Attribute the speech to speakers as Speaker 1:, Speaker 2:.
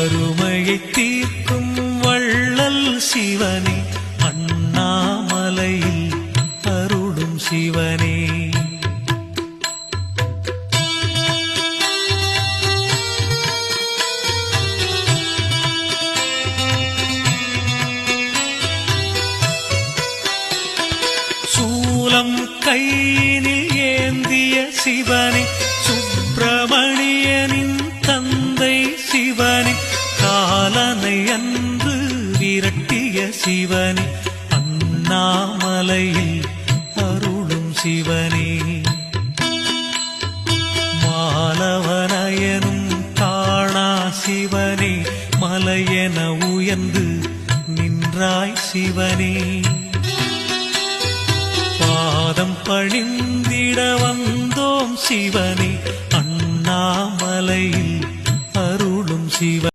Speaker 1: வறுமையை தீர்க்கும் வள்ளல் சிவனே, அண்ணாமலையில் அருளும் சிவனே. சூலம் கையினில் ஏந்திய சிவனே, சுப்பிரமணியனின் தந்தை சிவனே, காலனை அன்று விரட்டிய சிவனே, அண்ணாமலையில் அருளும் சிவனே. மாலவனயனும் காணா சிவனே, மலையென உயர்ந்து நின்றாய் சிவனே. பாதம் பணிந்திட வந்தோம் சிவனே, அண்ணாமலையில் அருளும் சிவ